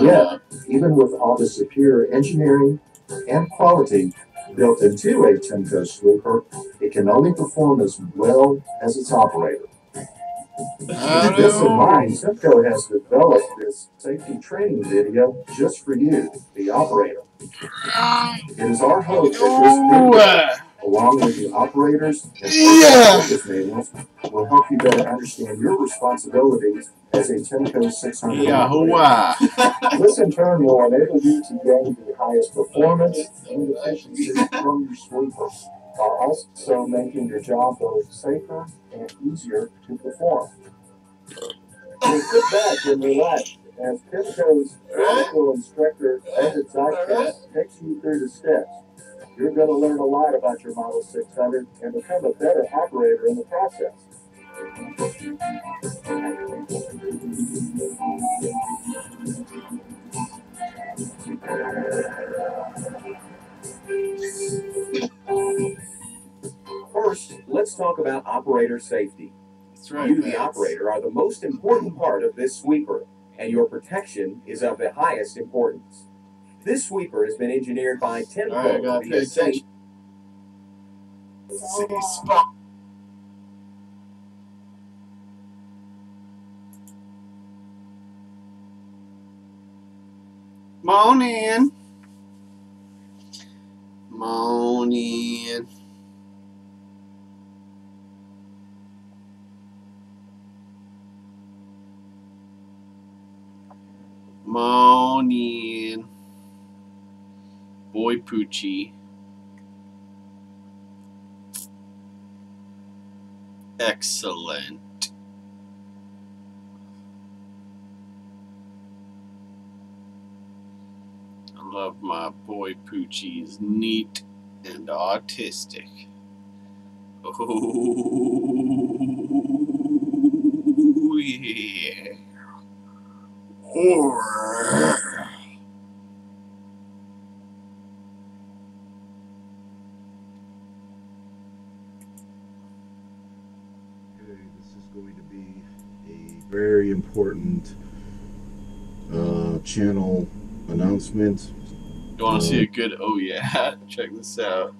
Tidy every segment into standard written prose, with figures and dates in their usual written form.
yet, even with all the superior engineering and quality built into a Timco sweeper, it can only perform as well as its operator. With this in mind, Timco has developed this safety training video just for you, the operator. It is our hope that this video, along with the operators and focus manuals, will help you better understand your responsibilities as a Timco 600 operator. This in turn will enable you to gain the highest performance and efficiency from your sweeper, while also making your job both safer and easier to perform. So sit back and relax as Timco's technical instructor, David Zycast, takes you through the steps. You're going to learn a lot about your Model 600 and become a better operator in the process. First, let's talk about operator safety. That's right, you, the operator, are the most important part of this sweeper, and your protection is of the highest importance. This sweeper has been engineered by Timco to be a safe spot. Come on in. Come on in. Come on in. Boy Poochie. Excellent. I love my boy Poochie. He's neat and autistic. Oh yeah. This is going to be a very important channel announcement. You want to see a good oh yeah? Check this out.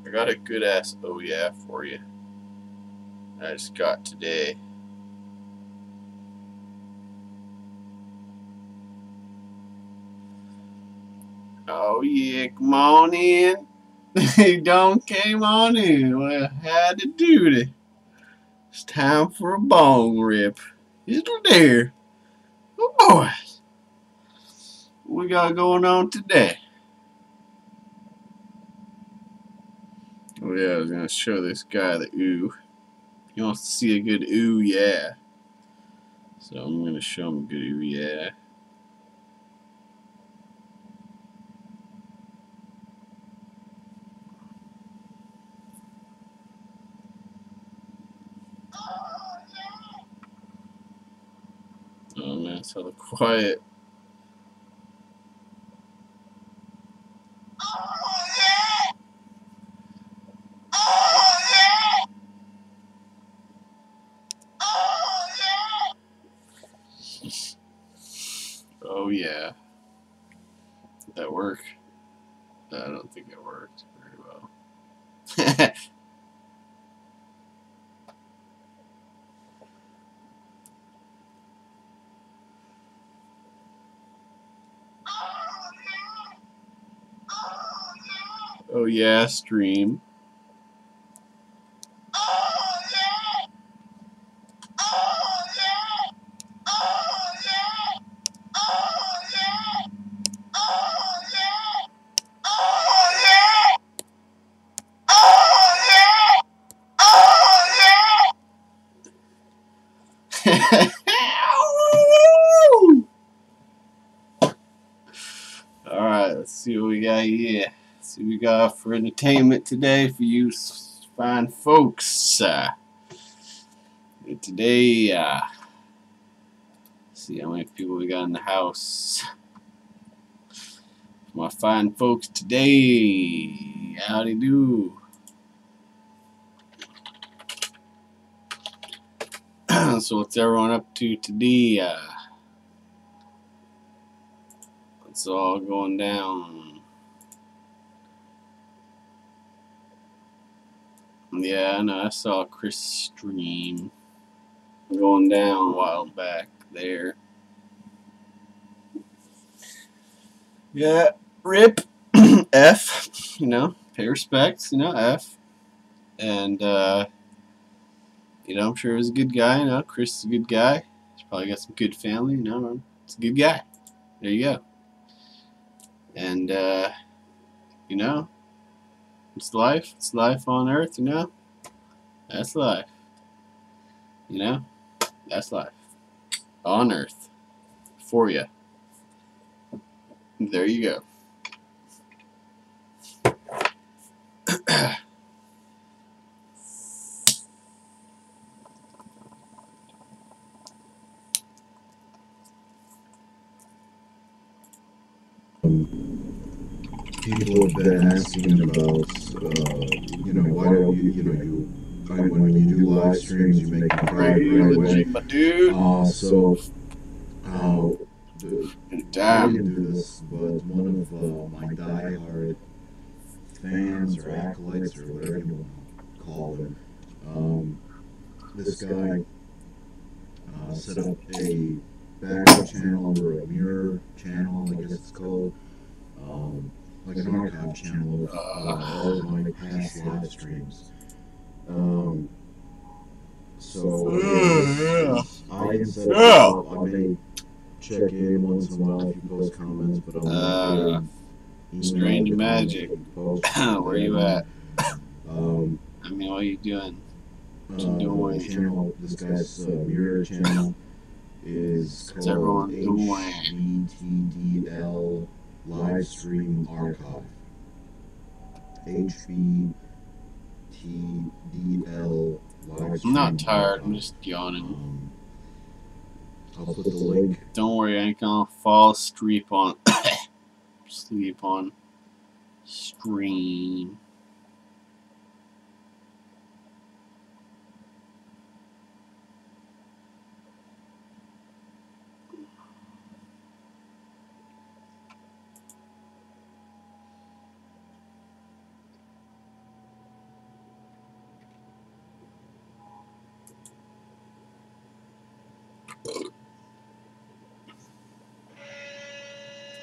I got a good ass oh yeah for you. I just got today. Oh yeah, come on in. Don't came on in. Well, had to do it. It's time for a bong rip. Is there? Oh boy. What we got going on today? Oh yeah, I was gonna show this guy the ooh. He wants to see a good ooh yeah. So I'm gonna show him a good ooh yeah. Oh man, it's hella quiet. Oh yeah. Did that work? I don't think it worked very well. Oh yeah, stream. Alright, let's see what we got here. Let's see what we got for entertainment today for you fine folks. Today, let's see how many people we got in the house. My fine folks today. Howdy do. So what's everyone up to today? It's all going down. Yeah, I know. I saw Chris stream going down a while back there. Yeah, rip F. You know, pay respects. You know, F. And you know, I'm sure he's a good guy. You know, Chris is a good guy. He's probably got some good family. You know, it's a good guy. There you go. And you know, it's life. It's life on Earth. You know, that's life. You know, that's life on Earth for you. There you go. People have been asking about, you know, why don't you when you do live streams, you make them private right away. My dude. I didn't do this, but one of my diehard fans or acolytes or whatever you want to call them, this guy set up a backup channel or a mirror channel, I guess it's called, like an archive channel of all of my past live streams. I can set it up. I may check in once in a while if you post comments, but I'm not Strange Magic. Where you at? I mean, what are you doing? Channel, this guy's mirror channel is called HBTDL Livestream Archive. HBTDL Livestream. I'm not tired. I'm just yawning. I'll put the link. Don't worry, I ain't gonna fall asleep on stream.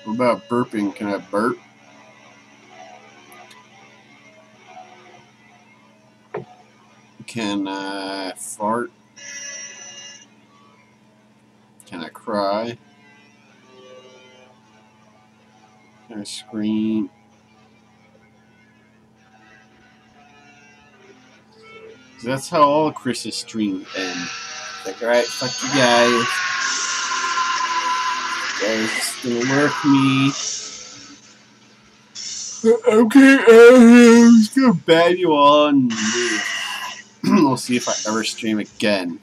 What about burping? Can I burp? Can I fart? Can I cry? Can I scream? That's how all Chris's streams end. Like, alright, fuck you guys. You guys just gonna work me. Okay, I'm just gonna ban you all and we'll see if I ever stream again.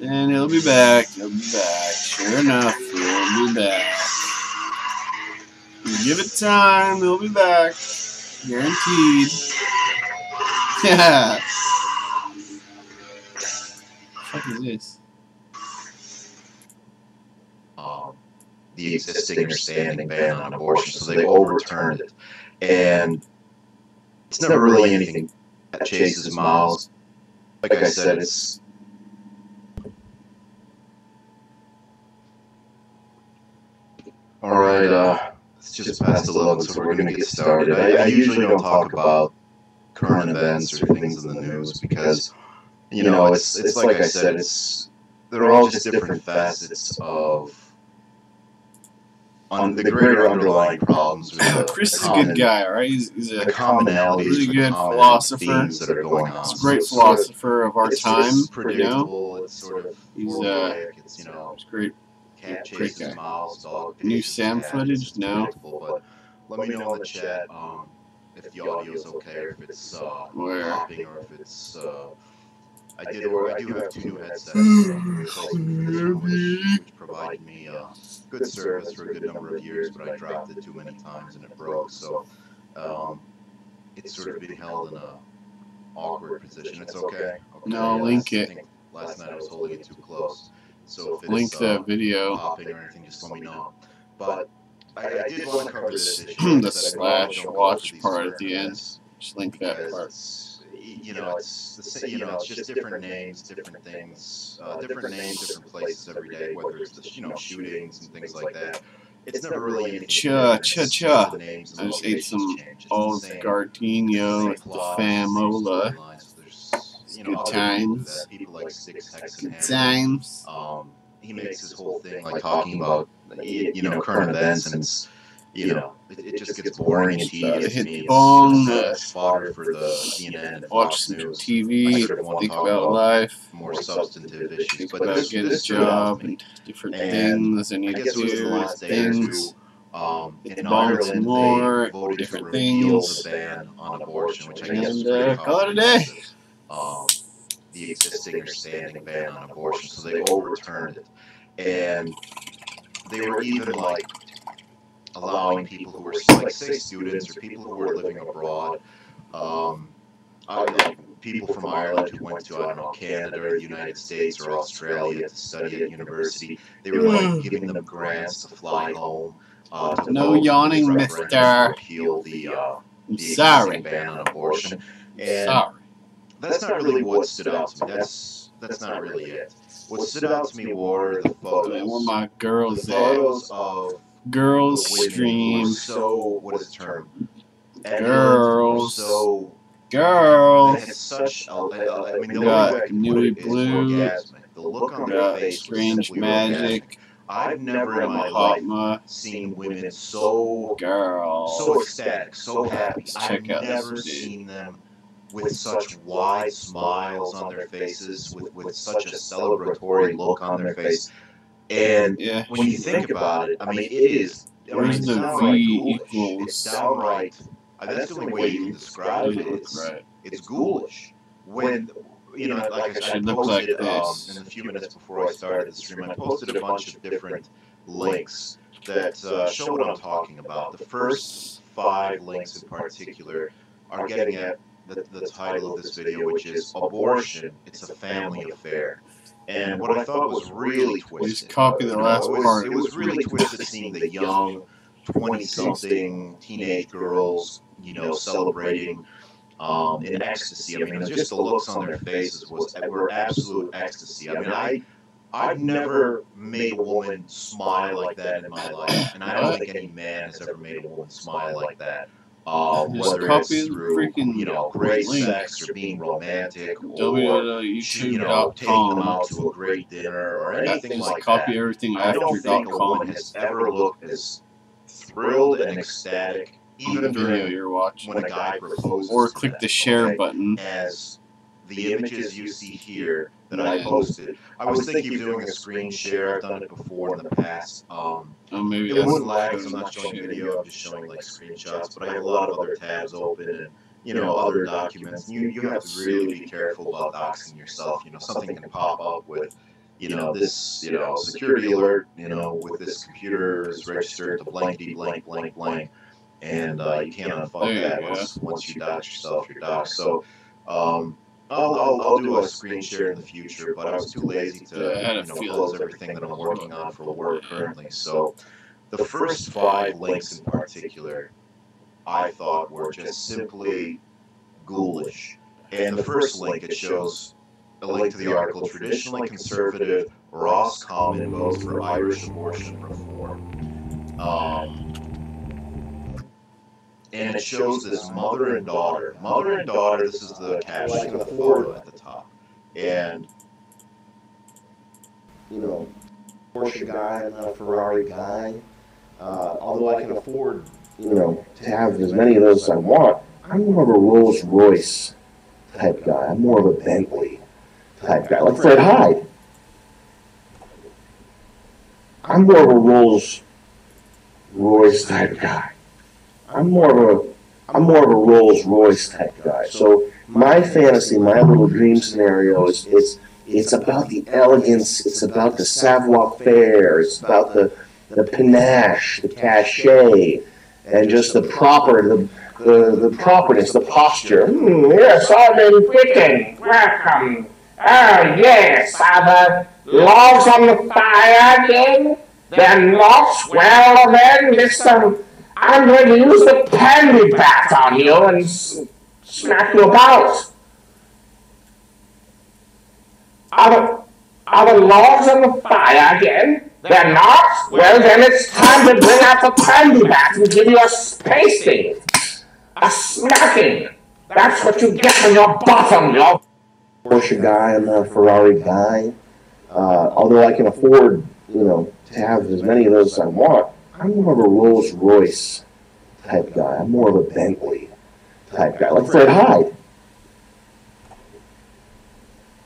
And it'll be back. It'll be back. Sure enough, it'll be back. You give it time, it'll be back. Guaranteed. Yeah. What the fuck is this? The existing or standing ban on abortion, so they overturned it. And it's never really anything that chases mouths. Like I said, it's... Alright, it's just past 11, so we're going to get started. I usually don't talk about current events or things in the news because, you know, it's like I said, they're all just different facets of on the greater underlying problems. Chris is a good guy, right? He's a commonalities, really good philosopher. That are going on. He's a great philosopher of our time. You know, it's sort of he's it's, you know, he's great. Can't Great chase his guy. mouths, dog. New Sam footage? No. But let me know in the chat if the audio is okay, or if it's Where? popping, or if it's I do have two new headsets, which provided me good service for a good number of years, but I dropped it too many times and it broke. So it's sort of being held in a awkward position. It's okay. No, link it. last night I was holding it too close. So if it's Link that video. popping or anything, just let me know. But I did want to cover this issue. The slash watch part at the end. Just link that part. It's just different names, different things, different names, different places every day. Whether it's the shootings and things like that. It's never really anything. Cha. I just ate some old Gardenia with the Famola. Good times. People like Six Hex Good times. He makes his whole thing like talking about current events, and it's it just gets boring and tedious. Hit bong. Fodder for the CNN and Watch Fox some News. TV. Think about life. More substantive issues, Think but about getting a job and different things and you I guess it was the do last day or things. two. In Bong Ireland, some more, they voted different to repeal things. the ban on abortion, which I guess is And pretty call it a day. comprehensive. The existing or standing ban on abortion, so they overturned it, and they were even like allowing people who were like say students or people who were living abroad, people from Ireland who went to Canada or the United States or Australia to study at university. They were like giving them grants to fly home. To No vote yawning, in this referendum mister. to repeal the I'm existing sorry. ban on abortion. And Sorry. that's not really what stood out to me. That's not really it. What stood out to me were the photos. Where my girls The at? photos of Girls the women who stream. were so, what is the term? Girls. So they Girls. had such I mean, the Got only way I can Newly put it is Blue. orgasmic. The look on their Got face was Strange simply Magic. orgasmic. I've never in my life Hotma. seen women so Girls. ecstatic, so happy. Let's I've check out this never dude. seen them with such wide smiles on their faces, with such a celebratory look on their face. And Yeah. when you think about it, I mean, it is. I mean, Where's it's the downright V ghoulish. equals? It's downright. That's the only way you can describe it. Right. It's ghoulish. When like I Should look like posted this. in the few minutes before I started the stream, I posted a bunch of different links that show what I'm talking about. The first 5 links in particular are getting at the title of this video, which is Abortion, It's a Family Affair. And what I thought was really twisted. Just copy the last part. It was really twisted seeing the young 20-something teenage girls, celebrating in ecstasy. I mean, just the looks on their faces were absolute ecstasy. I mean, I've never made a woman smile like that in my life, and I don't think any man has ever made a woman smile like that. Whether it's copy the through freaking great link. sex or being romantic or taking them www.youtube.com. out to a great dinner or anything Just like copy that. everything I after don't think a .com. woman has ever looked as thrilled and ecstatic, even The video during you're watching. when a guy proposes. Or to click them, the share okay? button. As the images you see here that I posted. I was thinking of doing a screen share. I've done it before in the past. Oh, maybe It that's wouldn't lag because because I'm not showing share. video. I'm just showing like screenshots. But I have a lot of other tabs open and other documents. You have to really be careful about doxing yourself. Something can pop up with this security alert. With this computer is registered to blankety blank blank blank, and you can't unfuck There you that once you dox yourself. You're doxed. So. I'll do a screen share in the future, but I was too lazy to close everything that I'm working on for work currently. So the first 5 links in particular, I thought were just simply ghoulish. And the first link, it shows a link to the article, Traditionally Conservative Roscommon Votes for Irish Abortion Reform. And it shows this mother and daughter. Mother and daughter, this is the caption of the photo at the top. And, Porsche guy, I'm not a Ferrari guy. Although I can afford, to have as many of those as I want, I'm more of a Rolls Royce type guy. I'm more of a Bentley type guy, like Fred Hyde. I'm more of a Rolls Royce type guy. I'm more of a Rolls Royce type guy. So my fantasy, my little dream scenario is it's about the elegance, it's about the savoir-faire, it's about the panache, the cachet, and just the properness, the posture. Yes, I've been picking. Welcome. Yes, are the logs on the fire again? They're not? Well then, listen, I'm going to use the candy bat on you and smack you about. Are the logs on the fire again? They're not? Well then it's time to bring out the candy bat and give you a spacing. A smacking. That's what you get on your bottom, you Porsche guy, I'm not a Ferrari guy. Although I can afford, to have as many of those as I want, I'm more of a Rolls Royce type guy. I'm more of a Bentley type guy, like Fred Hyde.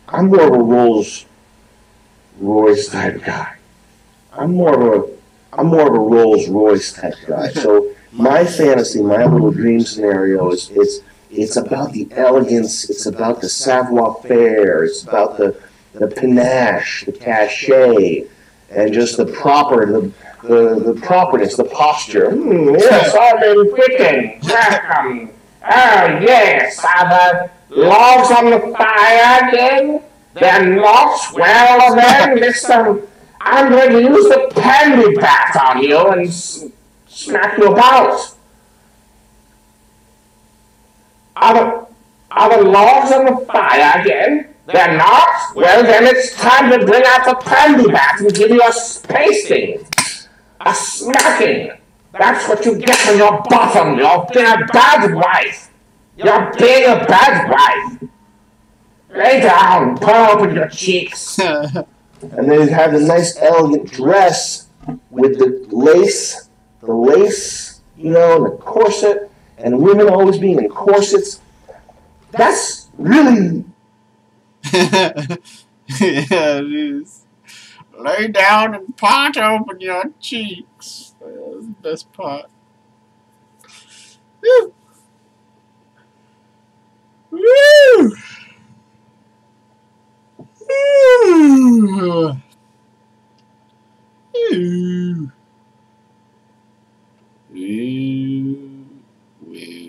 I'm more of a Rolls Royce type guy. I'm more of a Rolls Royce type guy. So my fantasy, my little dream scenario is it's about the elegance, it's about the savoir-faire, it's about the panache, the cachet, and just the properness, the posture. Yes, I've been thinking. Yes, are the logs on the fire again? They're not? Well then, listen, I'm going to use the candy bat on you and smack you about. Are the logs on the fire again? They're not? Well then it's time to bring out the candy bat and give you a spacing. A smacking. That's what you get on your bottom. You're being a bad wife. You're being a bad wife. Lay down, pull open your cheeks. And then you have the nice elegant dress with the lace, and the corset, and women always being in corsets. That's really... Yeah, it is. Lay down and pot open your cheeks. That's the best part. Woo! Woo! Woo! Woo! Woo! Woo! Woo!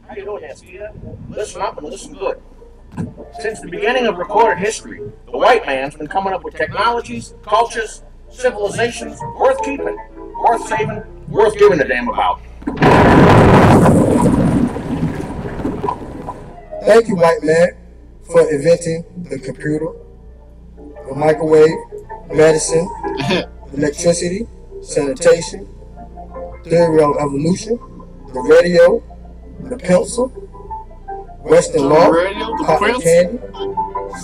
How you doing, Nancy? Listen up and listen good. Since the beginning of recorded history, the white man's been coming up with technologies, cultures, civilizations worth keeping, worth saving, worth giving a damn about. Thank you, white man, for inventing the computer, the microwave, medicine, electricity, sanitation, theory of evolution, the radio, the pencil, Western law, cotton candy,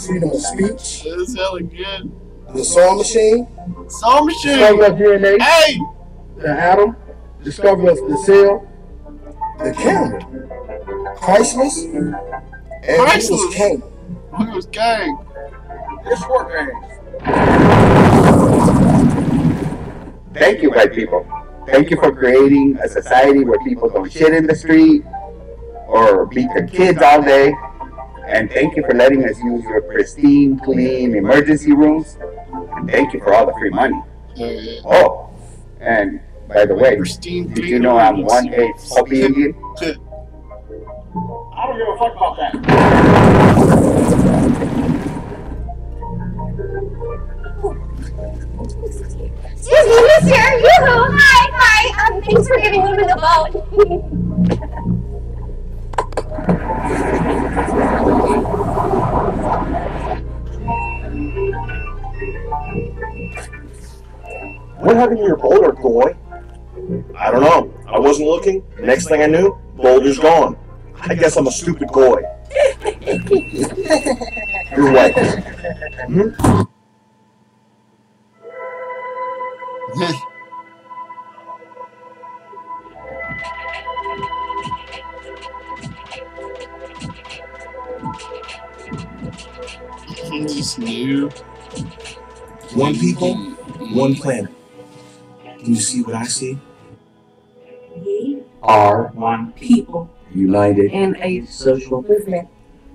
freedom of speech. That's hella good. The sewing machine, Sewing machine. discovery of DNA, Hey! the atom, discovery of the cell, the camera, priceless, and Priceless. it was king. Who was gang? This work gangs. Thank you, white people. Thank you for creating a society where people don't shit in the street or beat their kids all day. And thank you for letting us use your pristine, clean emergency rooms. And thank you for all the free money. Yeah. Oh, and by the way, Pristine, did you know I'm 1/8 Hopi Indian? I don't give a fuck about that. Excuse me, mister. Yoo-hoo. Hi. Thanks for giving women the vote. What happened to your boulder, boy? I don't know. I wasn't looking. Next thing I knew, boulder's gone. I guess I'm a stupid goy. You're white. Just new. One people, one planet. Do you see what I see? We Are one people united. in a social movement.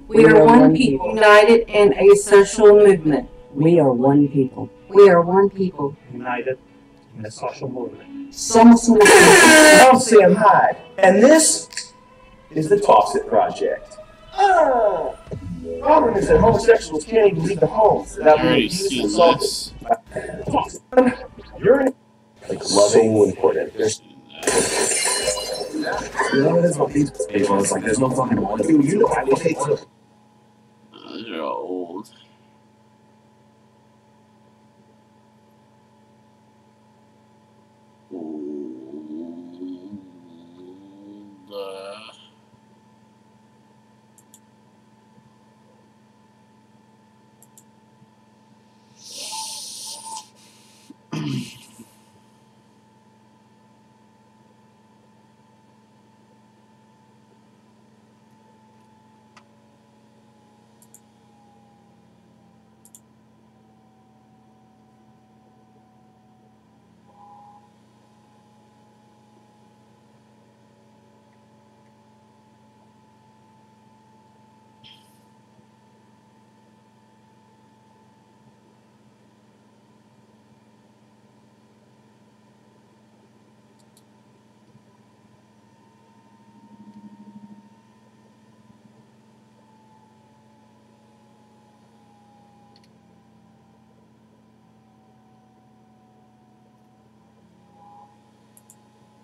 We are one people, united in a social movement. We are one people We are one people, united in the social movement. Some sort of love Sam Hyde. And this is the Tosset Project. Ah! The problem is that homosexuals can't even leave the homes without being abused and assaulted. You're like so important. There's you know what it is about these people? It's like there's no fucking one. You know how they take one. You're old.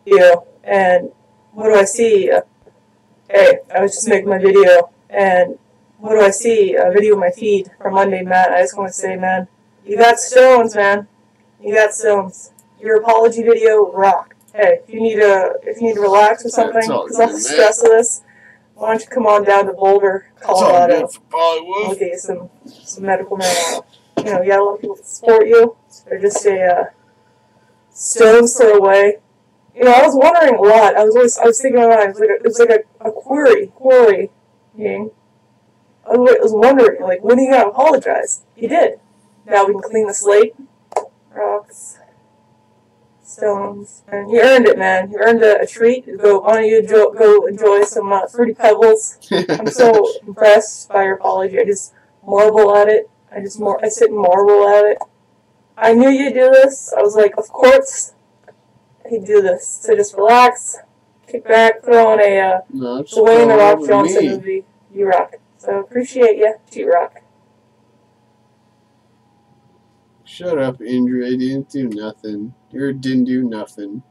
Video, and what do I see? Hey, I was just making my video, and what do I see? A video of my feed from Monday, Matt. I just want to say, man, you got stones, man. You got stones. Your apology video rocked. Hey, if you need to relax or something, because I'm stressed with this, why don't you come on down to Boulder, Colorado? We'll get you some medical marijuana. You know, you got a lot of people that support you. They're just a stone's throw away. You know, I was wondering a lot. I was thinking about it. It was like a quarry meeting. I was wondering, like, when are you gonna apologize? You did. Now we can clean the slate. Rocks, stones, and you earned it, man. You earned a treat. Why don't you go enjoy some fruity pebbles? I'm so impressed by your apology. I just marvel at it. I sit and marvel at it. I knew you'd do this. I was like, of course. He'd do this. So just relax, kick back, throw on a Dwayne The Rock Johnson movie. You rock. So appreciate you, G-Rock. Shut up, Andrew. I didn't do nothing. You didn't do nothing.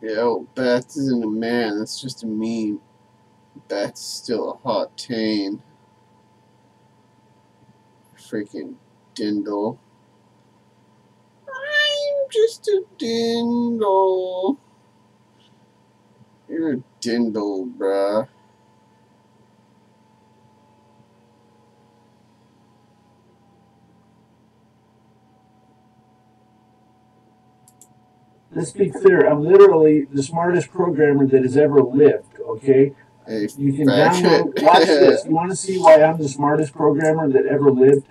Yo, Bats isn't a man. That's just a meme. That's still a hot tane. Freaking dindle. I'm just a dindle. You're a dindle, bruh. Let's be clear. I'm literally the smartest programmer that has ever lived, okay? Hey, you can download, watch this. You want to see why I'm the smartest programmer that ever lived?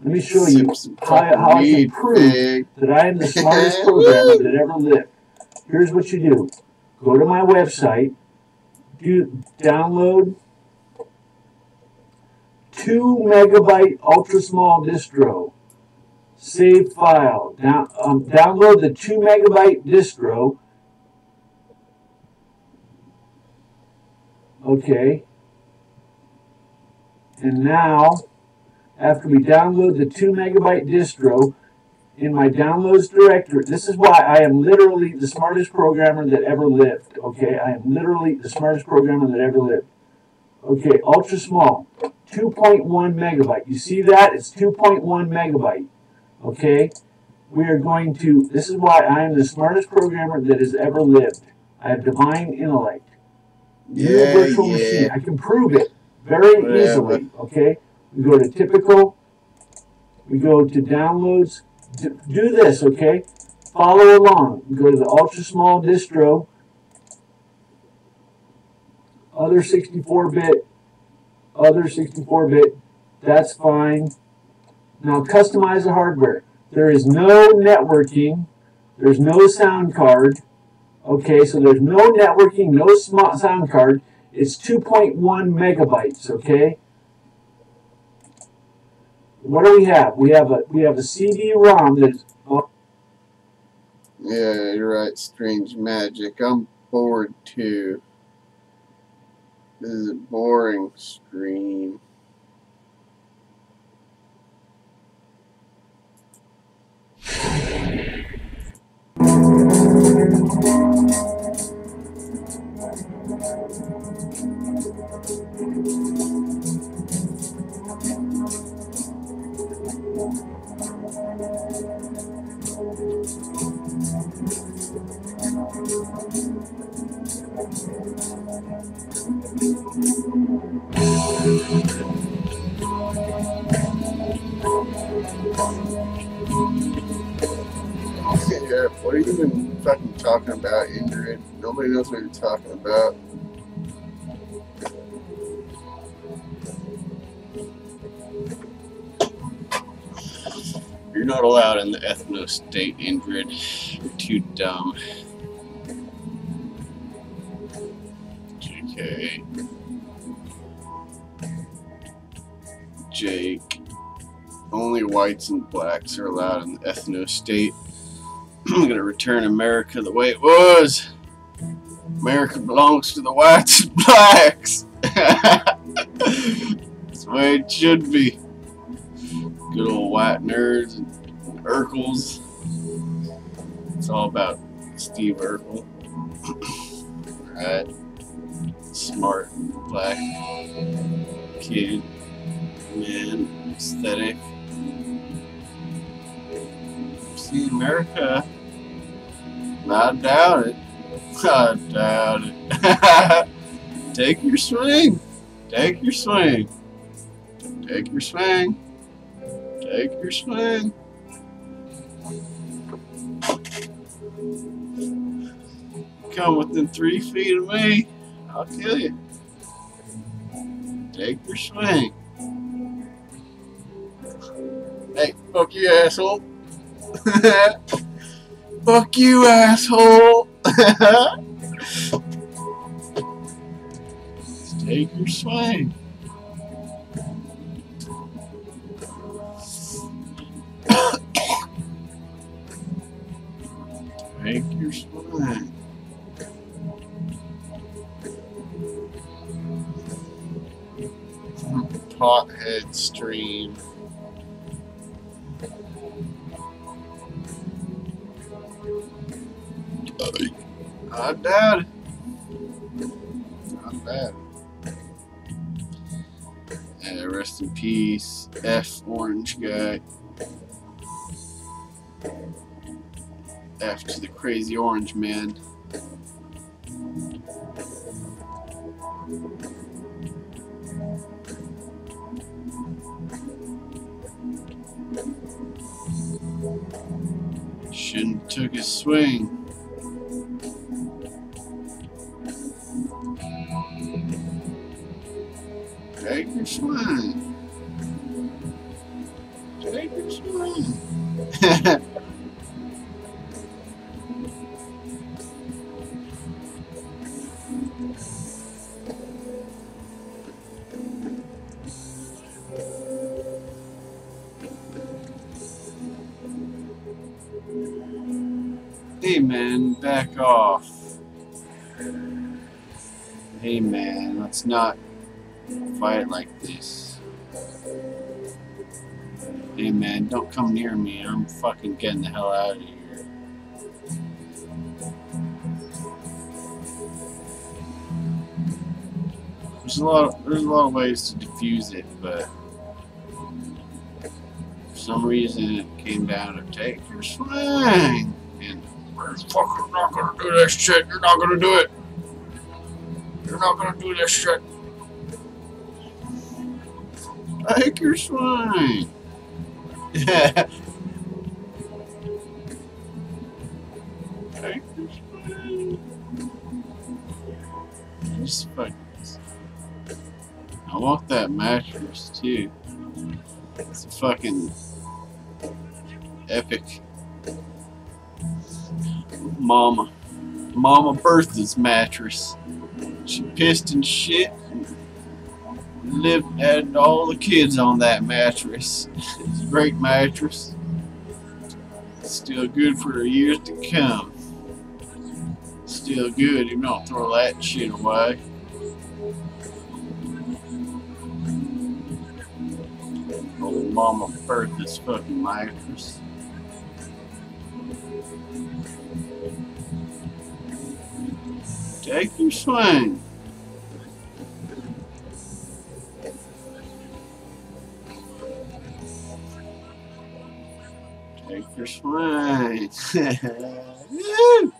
Let me show you how I can prove that I am the smartest programmer that ever lived. Here's what you do. Go to my website, download 2 megabyte ultra small distro, save file, download the 2 megabyte distro. Okay, and now, after we download the 2 megabyte distro, in my downloads directory, this is why I am literally the smartest programmer that ever lived. Okay, I am literally the smartest programmer that ever lived. Okay, ultra small, 2.1 megabyte. You see that? It's 2.1 megabyte. Okay, we are going to, this is why I am the smartest programmer that has ever lived. I have divine intellect. You're a virtual machine. I can prove it very easily. Okay, we go to typical, we go to downloads. Do this, okay? Follow along. We go to the ultra small distro, other 64-bit, that's fine. Now customize the hardware. There is no networking, there's no sound card. Okay, so there's no networking, no sound card. It's 2.1 megabytes, okay? What do we have? We have a CD-ROM that's... Yeah, you're right, Strange Magic. I'm bored too. This is a boring stream. Yeah, what are you even fucking talking about, Ingrid? Nobody knows what you're talking about. You're not allowed in the ethno state, Ingrid. You're too dumb. JK. Jake. Only whites and blacks are allowed in the ethno state. I'm gonna return America the way it was. America belongs to the whites and blacks. That's the way it should be. Good old white nerds and Urkels. It's all about Steve Urkel. Right. Smart black kid. Man. Aesthetic. See, America. I doubt it. I doubt it. Take your swing. Take your swing. Take your swing. Take your swing. Come within 3 feet of me, I'll kill you. Take your swing. Hey, fuck you, asshole. Fuck you, asshole. Take your swing. Take your swing. Pothead stream. Not bad. Not bad. Rest in peace, F Orange guy. F to the crazy orange man. Shouldn't have took a swing. Take your swing. Take your swing. Hey man, back off. Hey man, let's not fight like this. Hey man, don't come near me. I'm fucking getting the hell out of here. There's a lot of ways to diffuse it, but for some reason it came down to take your swing. And we're fucking not gonna do this shit. You're not gonna do it. You're not gonna do this shit. Take your swing. Yeah. Take your swing. Just fuck this. I want that mattress too. It's a fucking epic. Mama Bertha's mattress. She pissed and shit. Had all the kids on that mattress. It's a great mattress. Still good for years to come. Still good. You don't throw that shit away. Old Mama Bertha's fucking mattress. Take your swing. Take your swing. Woo!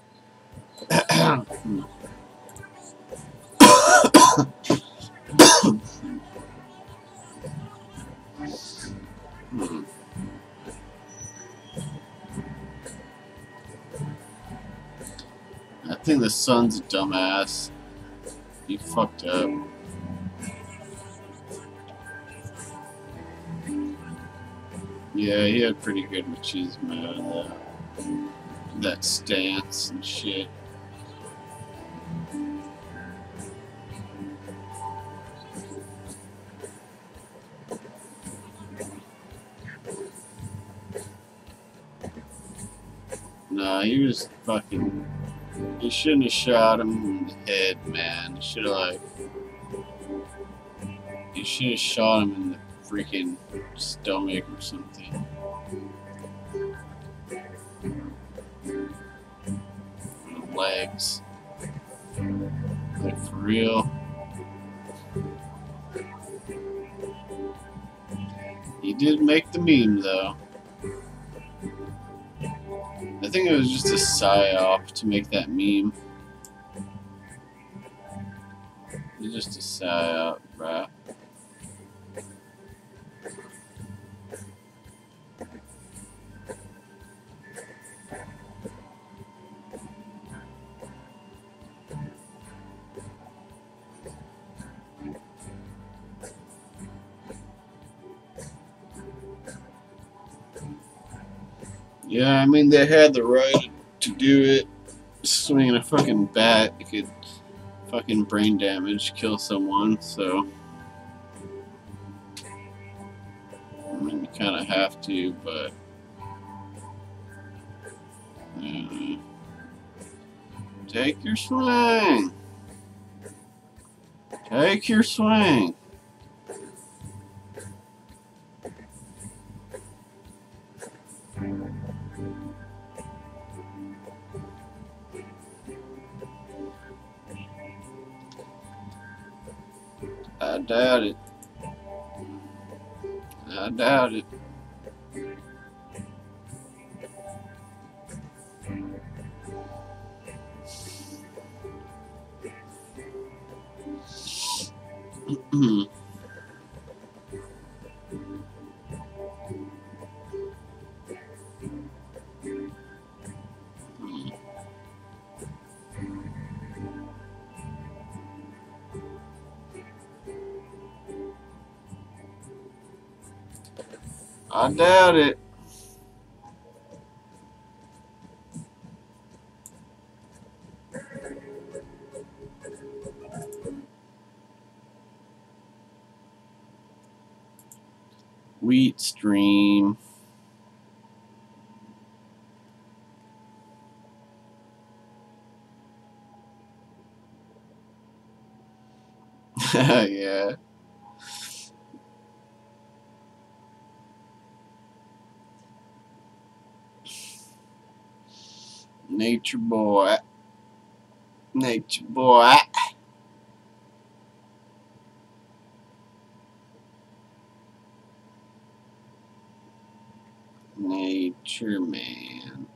I think the son's a dumbass. He fucked up. Yeah, he had pretty good machismo, that stance and shit. Nah, he was fucking... He shouldn't have shot him in the head, man. He should have, like... He should have shot him in the freaking stomach or something. The legs. Like, for real. He did make the meme, though. I think it was just a psyop to make that meme. It was just a psyop, bruh. Yeah, I mean, they had the right to do it. Swinging a fucking bat, it could fucking brain damage, kill someone, so. I mean, you kind of have to, but. Take your swing! Take your swing! I doubt it. I doubt it. I doubt it. Wheat stream. Yeah. Nature boy. Nature boy. Nature man.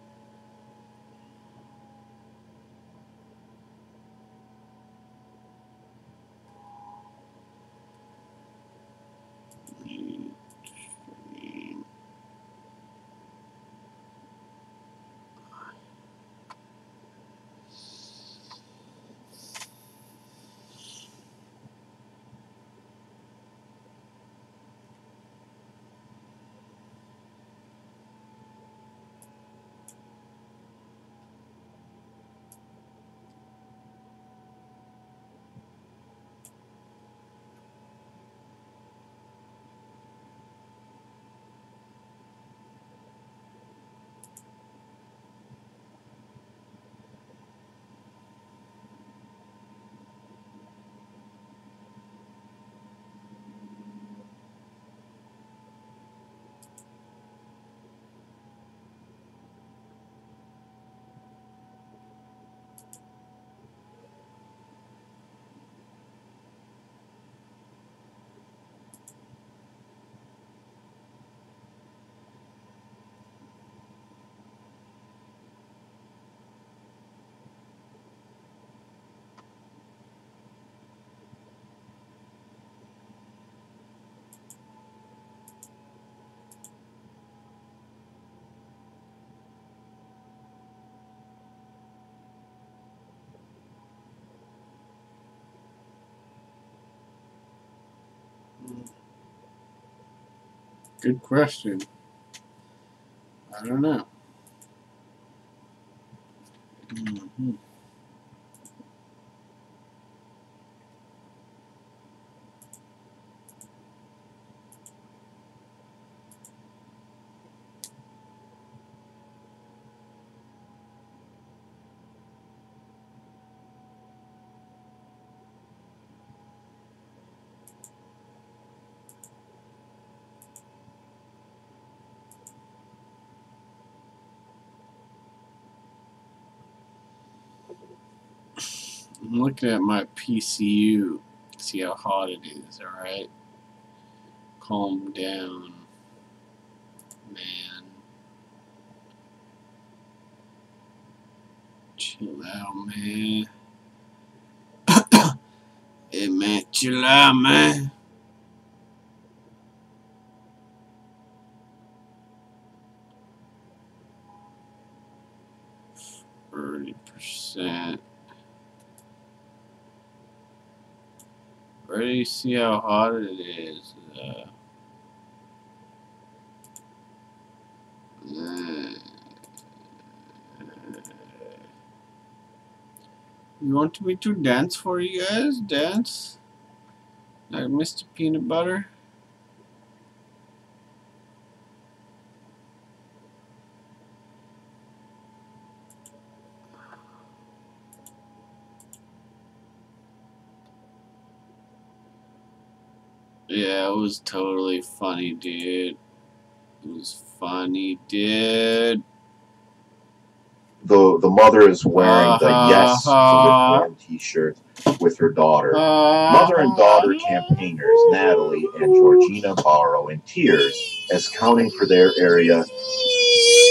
Good question. I don't know. Mm-hmm. I'm looking at my PCU. See how hot it is, alright? Calm down, man. Chill out, man. Hey, man, chill out, man. %. Ready to see how hot it is. You want me to dance for you guys? Dance? Like Mr. Peanut Butter? Yeah, it was totally funny, dude. It was funny, dude. The mother is wearing the Yes to Reform t-shirt with her daughter. Mother and daughter campaigners Natalie and Georgina Barrow in tears as counting for their area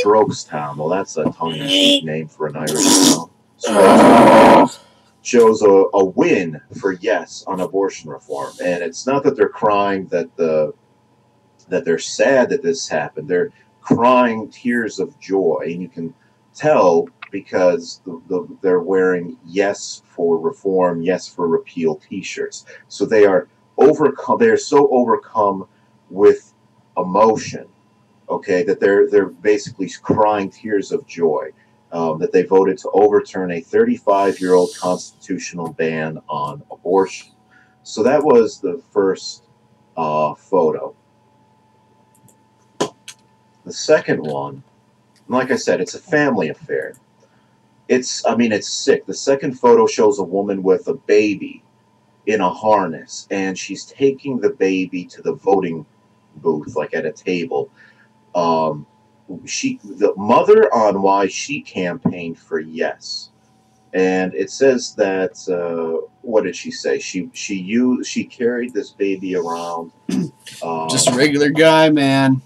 Strokestown. Well, that's a tongue-in-cheek name for an Irish town. Strokestown shows a win for Yes on abortion reform. And it's not that they're crying that they're sad that this happened. They're crying tears of joy, and you can tell because they're wearing Yes for Reform, Yes for Repeal t-shirts. So they are overcome. They're so overcome with emotion, okay, that they're basically crying tears of joy that they voted to overturn a 35-year-old constitutional ban on abortion. So that was the first photo. The second one, like I said, it's a family affair. It's sick. The second photo shows a woman with a baby in a harness, and she's taking the baby to the voting booth, like at a table. The mother on why she campaigned for Yes, and it says that what did she say? She carried this baby around. Just a regular guy, man.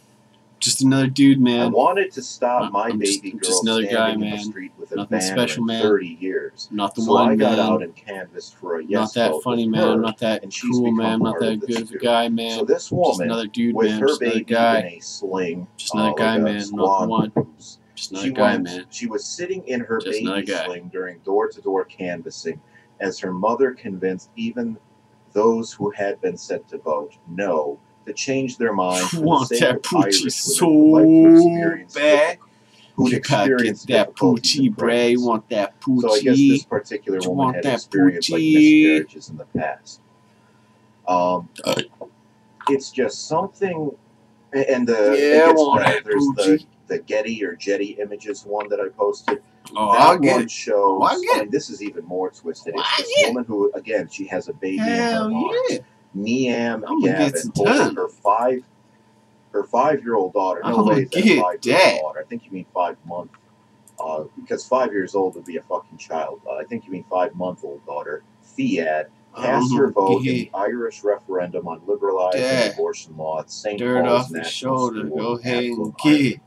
Just another dude, man. I wanted to stop my baby girl just another standing guy, in the man. street with a Nothing banner special, in man. 30 years. Not the So one, I got man. out and canvassed for a Yes Not that vote funny, with man. her, Not that and she's cool, become man. Not part that of the good of a queue. guy, man. So this woman, just another dude, with man. her Just another baby guy. in a sling, Just another guy, like a man. Not the swan one. caboose. Just another guy, man. She was sitting in her Just another baby guy. sling during door-to-door canvassing, as her mother convinced even those who had been set to vote no to change their minds for the Want sake that of poochie Irish so women who'd like to experience bad. who'd You gotta get experienced that difficulties in poochie, Bray. pregnancy. Want that poochie. So I guess this particular You woman want had that experienced like poochie. miscarriages in the past. It's just something, and it Yeah, gets want better. that There's poochie. the Getty or Jetty Images one that I posted. Oh, that I'll get one it. shows. I'll get it. This is even more twisted. I'll It's this get it. woman who, again, she has a baby Hell in her arms. yeah. Niam I'm gonna get Gavin some holding time. her 5-year-old daughter. I'm No way gonna is that a get 5-year-old that. daughter. I think you mean 5 month. Because 5 years old would be a fucking child. I think you mean 5-month-old daughter. Fiad cast her vote in the Irish referendum on liberalizing abortion law at St. Dirt Paul's off your National shoulder. School Go in ahead and Athlone, get Ireland,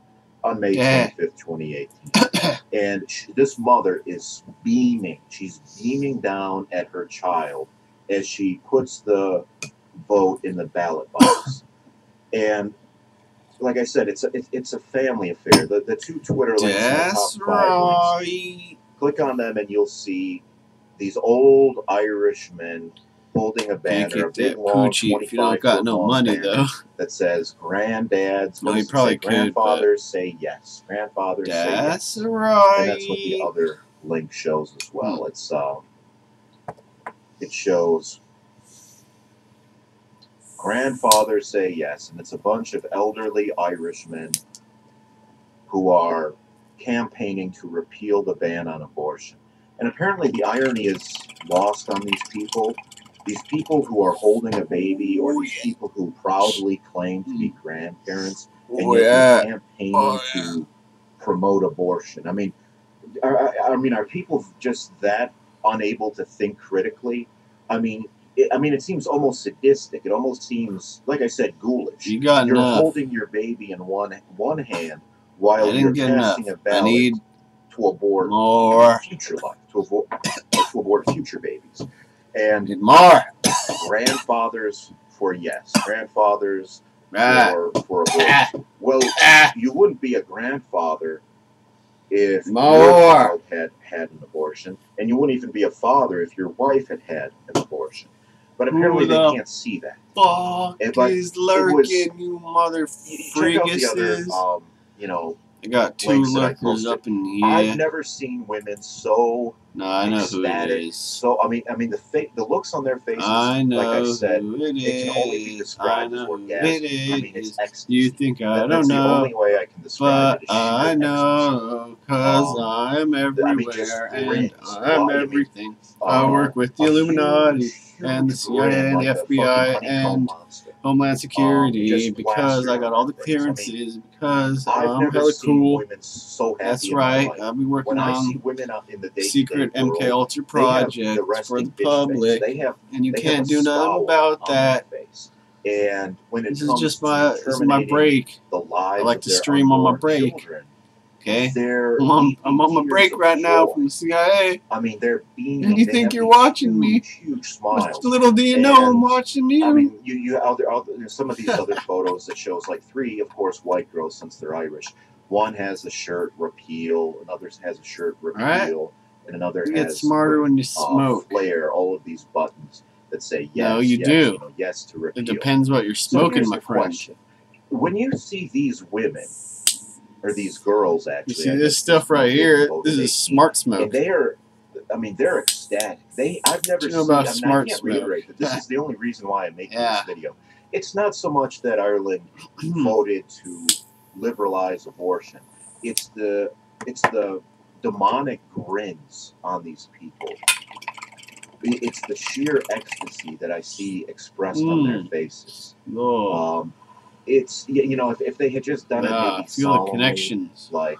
on May 25th, 2018. And this mother is beaming. She's beaming down at her child as she puts the vote in the ballot box. And like I said, it's a family affair. The two Twitter links in the That's top 5 links. right. Click on them and you'll see these old Irish men holding a Can't banner, a get big that long poochie if you don't got 25-foot no long money, banner though. that says "Granddads." No, what he does it probably say? could, Grandfathers say yes. Grandfathers say yes. That's right. And that's what the other link shows as well. It's it shows grandfathers say yes, and it's a bunch of elderly Irishmen who are campaigning to repeal the ban on abortion. And apparently the irony is lost on these people. These people who are holding a baby, or these people who proudly claim to be grandparents, and yet they're campaigning to promote abortion. I mean, are people just that unable to think critically? I mean, it seems almost sadistic. It almost seems, like I said, ghoulish. You're holding your baby in one hand while you're casting a ballot to abort future life, to abort future babies. And more grandfathers for yes, grandfathers for abortion. Well, you wouldn't be a grandfather if your child had an abortion, and you wouldn't even be a father if your wife had an abortion. But apparently they can't see that. Fuck is lurking, you mother freakuses. I got two lurkers up in here. I've never seen women so I know who it is. So the looks on their faces. I know, like I said, who it can only be described as orgasmic. It's ecstasy. You think I don't That's know? The only way I can describe it. I know, cause I'm everywhere and I'm everything. I work with the Illuminati and the CIA and the FBI and Homeland Security because I got all the clearances, because I'm hella cool. That's right. I'll be working on secret MK Ultra projects for the public, and you can't do nothing about that. And when this is just my break. I like to stream on my break. Okay, I'm on my break right now from the CIA. I mean, they're being. And you think you're watching me? Huge smiles. Little do you know I'm watching you. I mean, you out there, some of these other photos that shows like three, of course, white girls since they're Irish. One has a shirt repeal, another has a shirt repeal, and another has. You get smarter when you smoke. Flare, all of these buttons that say yes. No, you do. Yes to repeal. It depends what you're smoking, my friend. Question. When you see these women. Or these girls, actually. You see this stuff right here? This is smart smoke. And they're ecstatic. I've never seen about smart smoke. Reiterate that this is the only reason why I'm making this video. It's not so much that Ireland voted to liberalize abortion. It's the demonic grins on these people. It's the sheer ecstasy that I see expressed on their faces. It's, if they had just done it maybe solemnly, connections. like,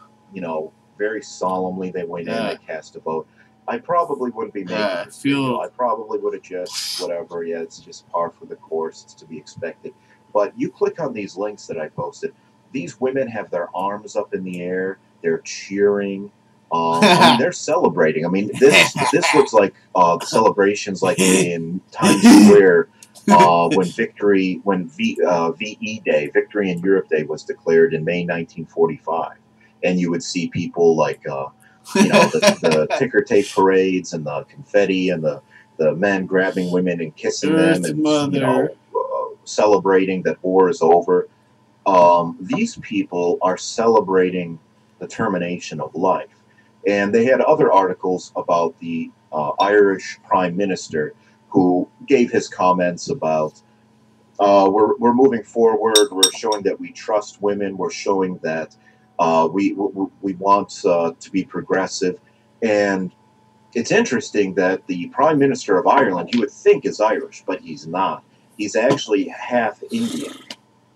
very solemnly they went in, they cast a vote, I probably wouldn't be making this video. I probably would have just, whatever, it's just par for the course, it's to be expected. But you click on these links that I posted, these women have their arms up in the air, they're cheering, they're celebrating. I mean, this looks like celebrations like in Times Square, when VE Day, Victory in Europe Day, was declared in May 1945, and you would see people like, the ticker tape parades and the confetti and the men grabbing women and kissing them and celebrating that war is over. These people are celebrating the termination of life, and they had other articles about the Irish Prime Minister, who gave his comments about we're moving forward, we're showing that we trust women, we're showing that we want to be progressive. And it's interesting that the Prime Minister of Ireland, you would think is Irish, but he's not. He's actually half Indian.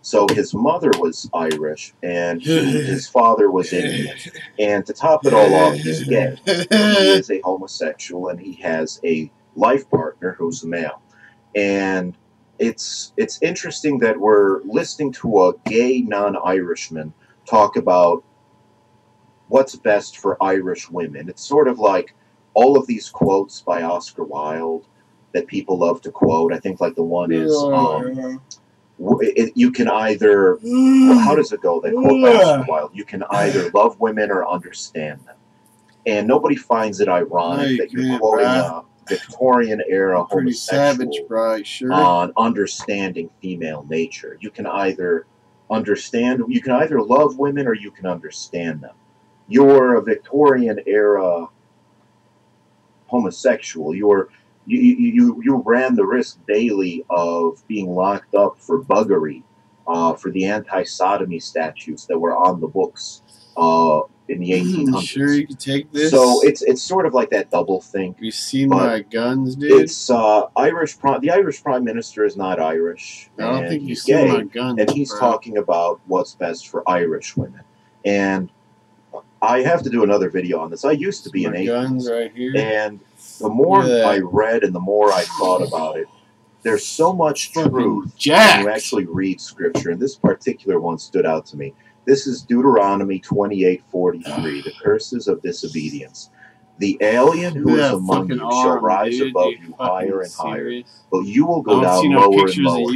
So his mother was Irish, and his father was Indian. And to top it all off, he's gay. He is a homosexual, and he has a life partner who's a male. And it's interesting that we're listening to a gay non-Irishman talk about what's best for Irish women. It's sort of like all of these quotes by Oscar Wilde that people love to quote. I think like the one is you can either, how does it go? They quote by Oscar Wilde, you can either love women or understand them. And nobody finds it ironic that you're quoting Victorian era Pretty homosexual savage, bro. Sure. on understanding female nature. You can either love women or you can understand them. You're a Victorian era homosexual. You ran the risk daily of being locked up for buggery, for the anti-sodomy statutes that were on the books in the 1800s. Sure, you can take this. So it's sort of like that double think. You seen my guns, dude? It's Irish. The Irish Prime Minister is not Irish. I don't think he's you gay, seen my guns, and he's bro. talking about what's best for Irish women. And I have to do another video on this. I used to be an atheist, guns right here. and the more I read and the more I thought about it, there's so much truth when you actually read Scripture. And this particular one stood out to me. This is Deuteronomy 28:43, the curses of disobedience. The alien who is among you shall rise above you higher and higher, but you will go down lower and lower.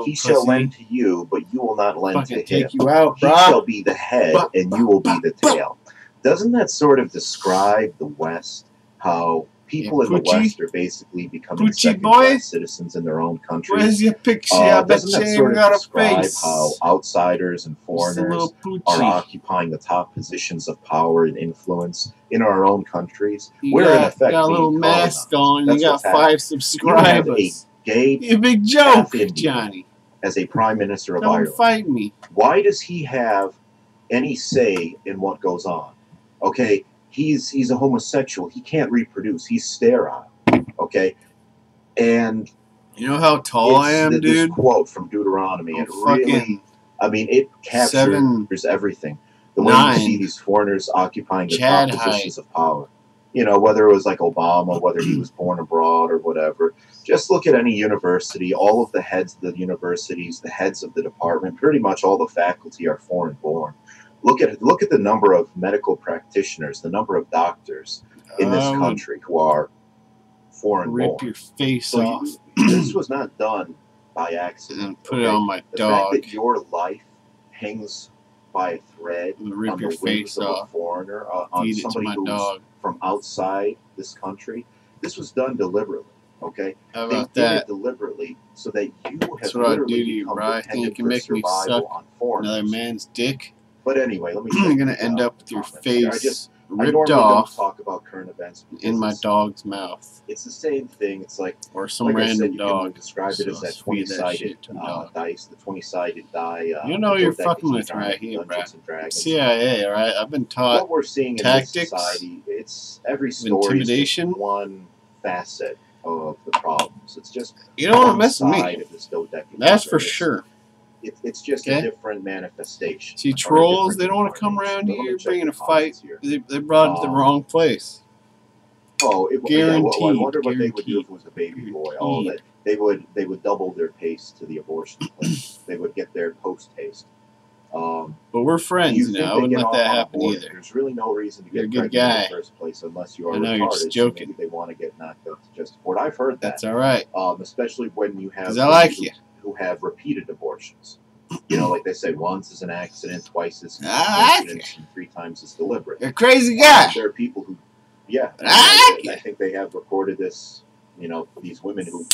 He shall lend to you, but you will not lend to him. He shall be the head, and you will be the tail. Doesn't that sort of describe the West? How people in the West are basically becoming second-class citizens in their own countries. Where's your picture? I bet Doesn't you that ain't sort of got a describe face. how outsiders and foreigners are occupying the top positions of power and influence in our own countries? We're in effect got a little being mask on. That's You got what's happening. 5 subscribers. You have a gay You big joke, Indian Johnny. as a prime minister of Don't Ireland. fight me. Why does he have any say in what goes on? Okay, he's a homosexual. He can't reproduce. He's sterile. Okay, and you know how tall I am, this dude? Quote from Deuteronomy. It fucking really, I mean, it captures everything. The way you see these foreigners occupying the top positions of power. You know, whether it was like Obama, whether he was born abroad or whatever. Just look at any university. All of the heads of the universities, the heads of the department, pretty much all the faculty are foreign born. Look at the number of medical practitioners, the number of doctors in this country who are foreign born. Rip your face off. This was not done by accident. Put it on my the dog. fact that your life hangs by a thread Rip on your the face wings of off. a foreigner, on Feed it to somebody my who's dog. from outside this country. This was done deliberately. Okay, How about they did that? it deliberately so that you have That's what I do literally to you, become bro. I dependent think you can for make me survival suck on foreigners. another man's dick. But anyway, let me. You're gonna end up with your face I ripped normally off don't talk about current events in my dog's mouth. It's the same thing. It's like or some like I random said, you dog. can describe it as that So feed that 20-sided shit to the dog. dice, the 20-sided die. You know you're Dodecahedron fucking with right here, bro. Dungeons and Dragons. CIA, alright? I've been taught What we're seeing in tactics, this society, it's every story is intimidation. just one facet of the problems. It's just You don't wanna one mess with me. side of this dodecagon. That's for sure. It's just Okay. a different manifestation. See, or a trolls, different they don't want to come incarnation. around But let me here check bringing the a fight. comments here. They brought it to the wrong place. Oh, Guaranteed. I wonder what they would do if it was a baby boy. Oh, that they would double their pace to the abortion clinic. They would get their post haste. But we're friends, you you think know. I they wouldn't get let that off on happen abortion? either. There's really no reason to You're get a good pregnant guy. in the first place unless you are I know, retarded. you're just so joking. maybe they want to get knocked up to just abort. I've heard that. That's alright. Especially when you have 'Cause I like people you. who have repeated abortions. You know, like they say, once is an accident, twice is an I like accident, and 3 times is deliberate. You're a crazy guy. There are people who, yeah, I think they have recorded this. You know, these women who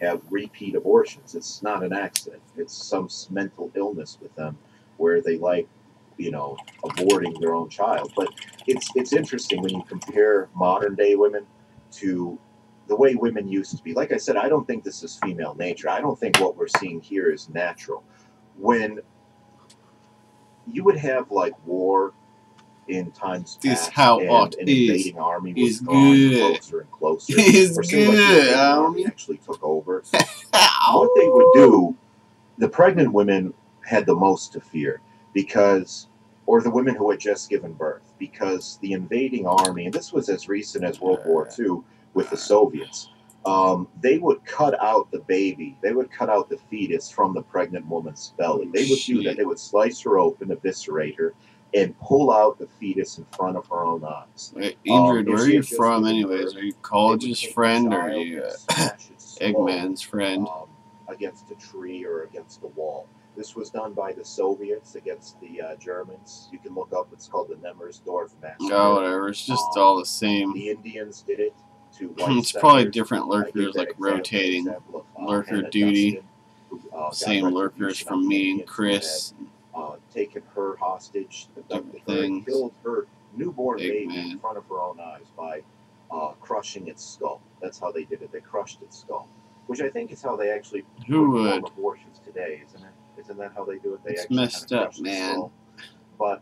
have repeat abortions. It's not an accident. It's some mental illness with them where they like, you know, aborting their own child. But it's interesting when you compare modern day women to the way women used to be. Like I said, I don't think this is female nature. I don't think what we're seeing here is natural. When you would have like war in times This past, how and ought an is. invading army was Is drawing good. closer and closer. Is or say, like, the good, invading army homie. actually took over. What they would do, the pregnant women had the most to fear because, or the women who had just given birth, because the invading army, and this was as recent as World War II with the Soviets, they would cut out the baby, they would cut out the fetus from the pregnant woman's belly. They would do that. They would slice her open, eviscerate her, and pull out the fetus in front of her own eyes. Wait, Adrian, if where are she you had just from given anyways? birth, Are you they college's would take friend the or are child you and smash it slow, Eggman's friend? Against a tree or against a wall. This was done by the Soviets against the Germans. You can look up, it's called the Nemmersdorf Massacre. Oh, whatever. It's just all the same. The Indians did it to white It's probably settlers. different I give lurkers, that like example, rotating example of, lurker Hannah duty. Dustin, who, got Same lurkers retribution from on the me and Indians who Chris. had, taken her hostage, abducted Different her, things. killed her newborn Big baby man. in front of her own eyes by crushing its skull. That's how they did it. They crushed its skull, which I think is how they actually Who perform would? abortions today, isn't it? Isn't that how they do it? They It's actually messed kind of up, crush the man. skull. But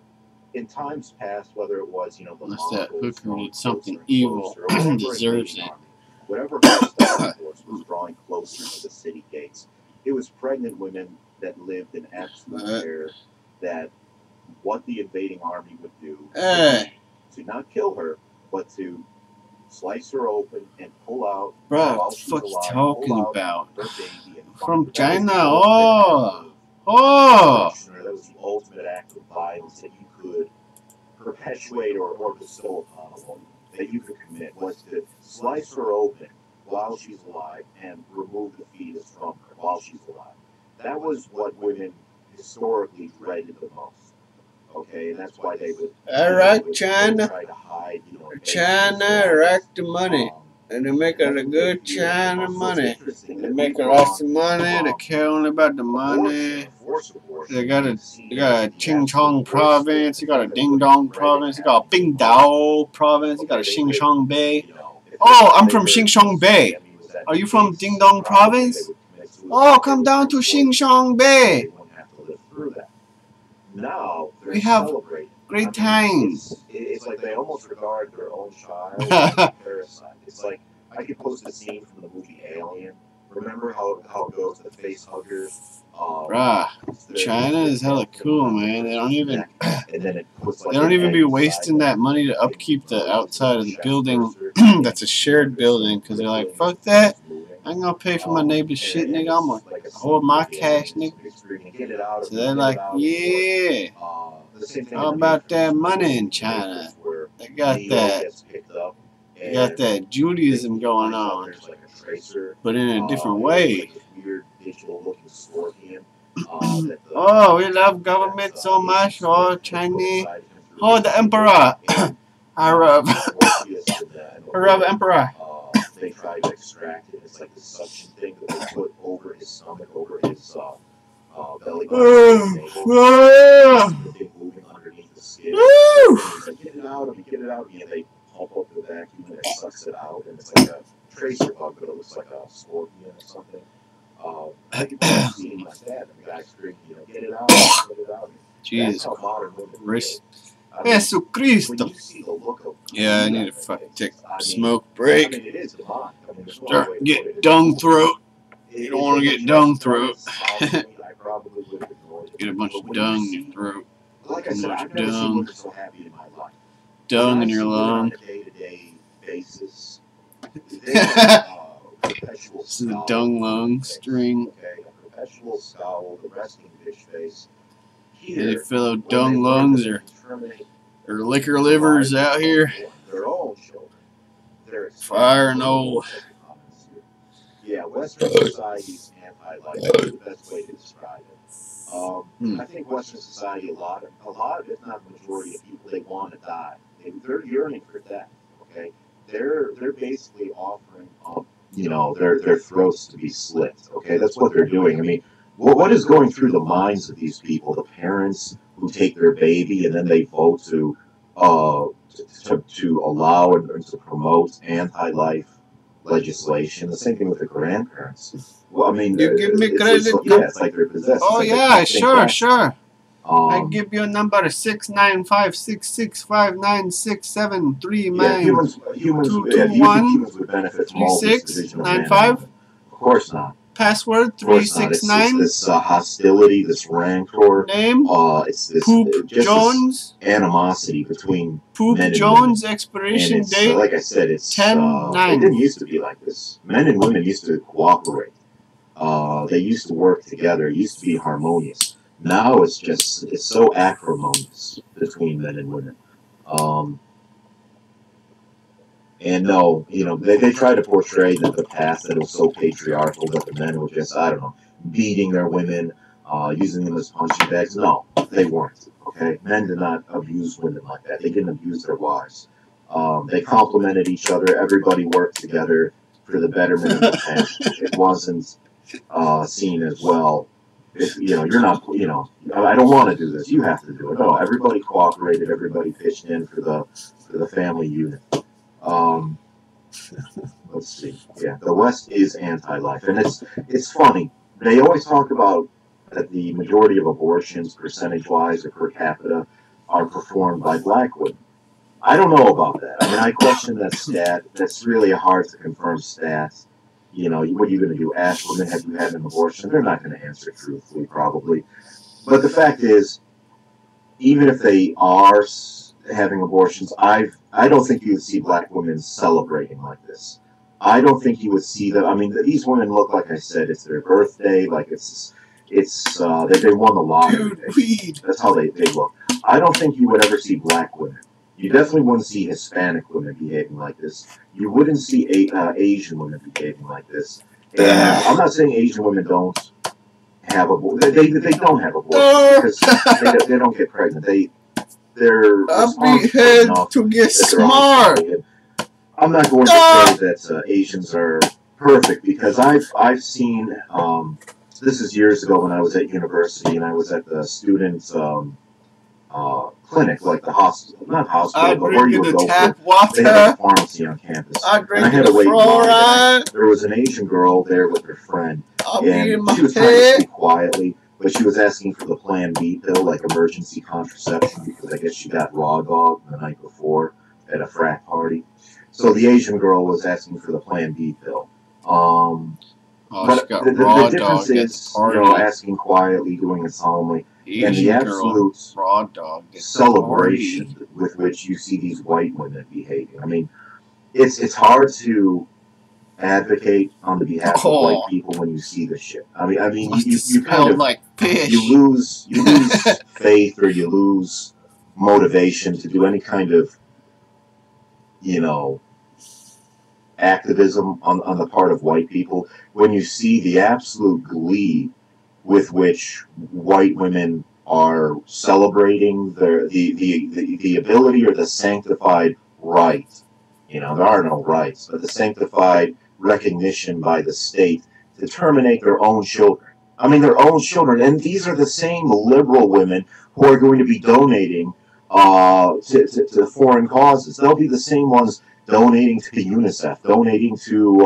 in times past, whether it was, the Unless that Mongols hooker drawing did something closer and evil, closer, or whatever deserves invading it. army, whatever hostile force was drawing closer to the city gates, it was pregnant women that lived in absolute terror that what the invading army would do Hey, to not kill her, but to slice her open and pull out bro, while what the she's fuck you alive, talking pull out about? her baby and From that was China? the ultimate Oh! act of destruction, or that was the ultimate act of violence that you could perpetuate or bestow upon a woman, that you could commit, was to slice her open while she's alive and remove the fetus from her while she's alive. That was what women historically dreaded the most. Okay, and that's why they would. Alright, they would China. try to hide, China rack the money. And they make a good China money. They make a lot of money. They care only about the money. They got a Ching Chong province. You got a Ding Dong province. You got a Bing Dao province. You got a Xing Shang Bay. Oh, I'm from Xing Shang Bay. Are you from Ding Dong province? Oh, come down to Xing Shang Bay. Now We have great times. It's like they almost regard their own child as a parasite. It's like I could post a scene from the movie Alien. Remember how it goes, the face huggers? Bruh, China is hella cool, man. They don't even be wasting that money to upkeep the outside of the building. That's a shared building, because they're like, fuck that. I ain't gonna pay for my neighbor's shit, nigga. I'm gonna hold my cash, nigga. So they're like, yeah. How about that money in China? They got that. They got that Judaism going on, but in a different way. Oh, we love government so much. Oh, Chinese. Oh, the emperor. Arab. Arab emperor. They try to extract it. It's like the suction thing that they put over his stomach, over his belly button. The thing moving underneath the skin. He's like, get it out of me, get it out of me. And they pump up the vacuum and it sucks it out. And it's like a tracer bug, but it looks like a scorpion or something. I could see him like that. And the guy's screaming, get it out, get it out. Jesus Christ. Jesus Cristo. Yeah, I need to fucking take a smoke break. Start get dung throat. You don't want to get dung throat. Get a bunch of dung in your throat. Like I said, Much I've never seen dung. women so happy in my life. Dung in your lung. On a day-to-day basis. This is the dung lung string. Okay, a perpetual scowl, the resting bitch face. Any fellow dung lungs or liquor livers out here? Their own children. Fire no. Yeah, Western society's anti-life is the best way to describe it. I think Western society, a lot of, if not the majority of people, they want to die. They're yearning for death. Okay, they're basically offering their throats to be slit. Okay, that's what they're doing. I mean, what is going through the minds of these people? The parents who take their baby and then they vote to allow and to promote anti-life legislation. The same thing with the grandparents. Well, I mean, you give me credit. It's like they're possessed. Oh yeah, sure. I Um, give you a number 69566596739. yeah, humans would benefit from all this division of 3695. Of course not. Password Of course not. It's 369. this hostility, this rancor. Name It's this Poop just Jones. this animosity between Poop men and Jones. women. Expiration And it's, date. like I said, it's 10/9. it didn't used to be like this. Men and women used to cooperate. They used to work together. It used to be harmonious. Now it's so acrimonious between men and women. And no, they try to portray that the past, that it was so patriarchal, that the men were just, I don't know, beating their women, using them as punching bags. No, they weren't. Okay, men did not abuse women like that. They didn't abuse their wives. They complemented each other. Everybody worked together for the betterment of the family. It wasn't seen as, well, if you're not, I don't want to do this, you have to do it. No, everybody cooperated. Everybody pitched in for the family unit. Let's see. Yeah, the West is anti-life, and it's funny. They always talk about that the majority of abortions, percentage-wise or per capita, are performed by black women. I don't know about that. I mean, I question that stat. That's really a hard to confirm stat. What are you going to do? Ask women, have you had an abortion? They're not going to answer truthfully, probably. But the fact is, even if they are having abortions, I don't think you would see black women celebrating like this. I don't think you would see them. I mean, these women look, like I said, it's their birthday, like they won the lottery. That's how they look. I don't think you would ever see black women. You definitely wouldn't see Hispanic women behaving like this. You wouldn't see Asian women behaving like this. And I'm not saying Asian women don't have abortions. They don't have abortions because they don't get pregnant. They're responsible to get smart. I'm not going to say that Asians are perfect, because I've seen. This is years ago when I was at university and I was at the students' clinic, like the hospital, not hospital, but where you would go. They had a pharmacy on campus. And I had to wait in line. There was an Asian girl there with her friend, and she was trying to speak quietly, but she was asking for the Plan B pill, like emergency contraception, because I guess she got raw dog the night before at a frat party. So the Asian girl was asking for the Plan B pill. But the difference is, asking quietly, doing it solemnly, and the absolute celebration with which you see these white women behaving. I mean, it's hard to advocate on the behalf of white people when you see this shit. I mean, you kind of like fish. You lose faith, or you lose motivation to do any kind of activism on the part of white people when you see the absolute glee with which white women are celebrating the ability or the sanctified right. There are no rights, but the sanctified recognition by the state to terminate their own children. I mean, their own children. And these are the same liberal women who are going to be donating to foreign causes. They'll be the same ones donating to UNICEF, donating to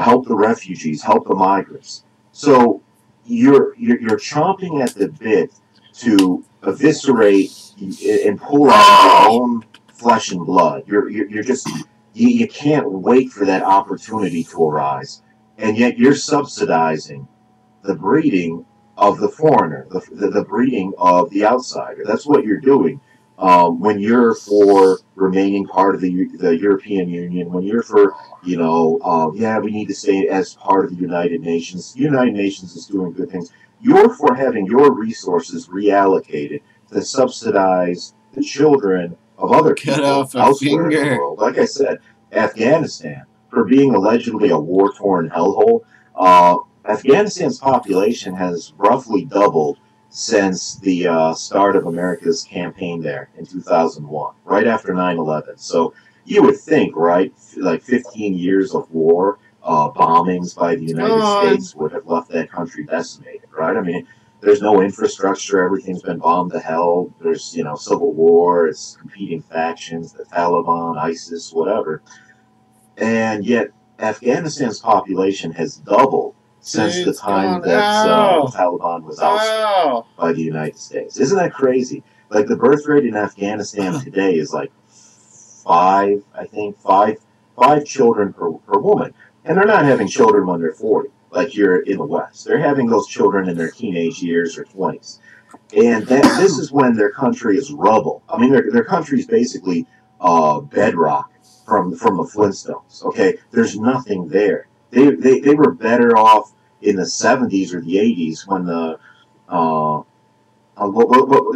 help the refugees, help the migrants. So you're chomping at the bit to eviscerate and pull out your own flesh and blood. You're just you can't wait for that opportunity to arise, and yet you're subsidizing the breeding of the foreigner, the breeding of the outsider. That's what you're doing. When you're for remaining part of the European Union, when you're for, we need to stay as part of the United Nations. The United Nations is doing good things. You're for having your resources reallocated to subsidize the children of other people elsewhere in the world. Like I said, Afghanistan, for being allegedly a war-torn hellhole, Afghanistan's population has roughly doubled since the start of America's campaign there in 2001, right after 9/11. So you would think, right, like 15 years of war, bombings by the United States would have left that country decimated, right? I mean, there's no infrastructure. Everything's been bombed to hell. There's, civil war. It's competing factions, the Taliban, ISIS, whatever. And yet Afghanistan's population has doubled since the time that the Taliban was ousted by the United States. Isn't that crazy? Like, the birth rate in Afghanistan today is like five children per woman. And they're not having children when they're 40, like here in the West. They're having those children in their teenage years or 20s. And this is when their country is rubble. I mean, their country is basically bedrock from the Flintstones, okay? There's nothing there. They were better off in the 70s or the 80s when there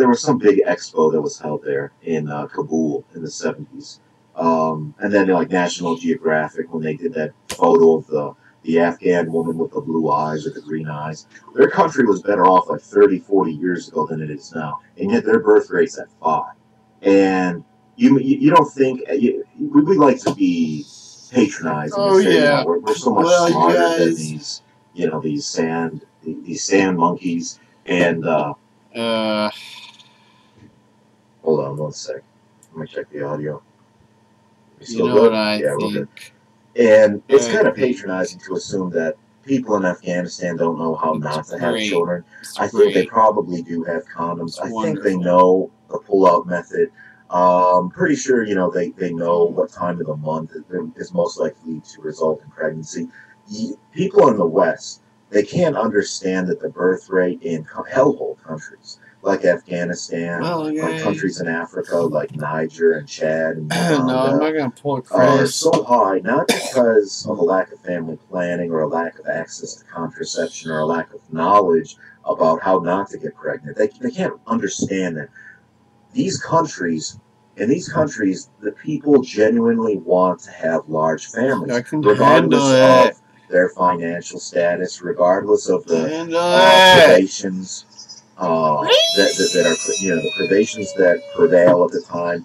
was some big expo that was held there in Kabul in the 70s. And then like National Geographic, when they did that photo of the Afghan woman with the blue eyes or the green eyes, their country was better off like 30, 40 years ago than it is now. And yet their birth rate's at 5. And you don't think we like to be patronizing Oh, and say, yeah. we're so much Well, you smarter than guys- these sand monkeys. And hold on one sec. Let me check the audio. We You still know good? what I Yeah, we're good. think? And it's I kind of think- patronizing to assume that people in Afghanistan don't know how not to have great. children. It's I think they great. probably do have condoms. It's I think they wonderful. know the pull-out method. Pretty sure, they know what time of the month is most likely to result in pregnancy. People in the West, they can't understand that the birth rate in hellhole countries like Afghanistan, Well, like guys. countries in Africa like Niger and Chad and No, I'm Uganda, not gonna pull a are Chris. so high, not because of a lack of family planning or a lack of access to contraception or a lack of knowledge about how not to get pregnant. They can't understand that in these countries, the people genuinely want to have large families, I can regardless handle it. of their financial status, regardless of the Handle it. privations that are, the privations that prevail at the time.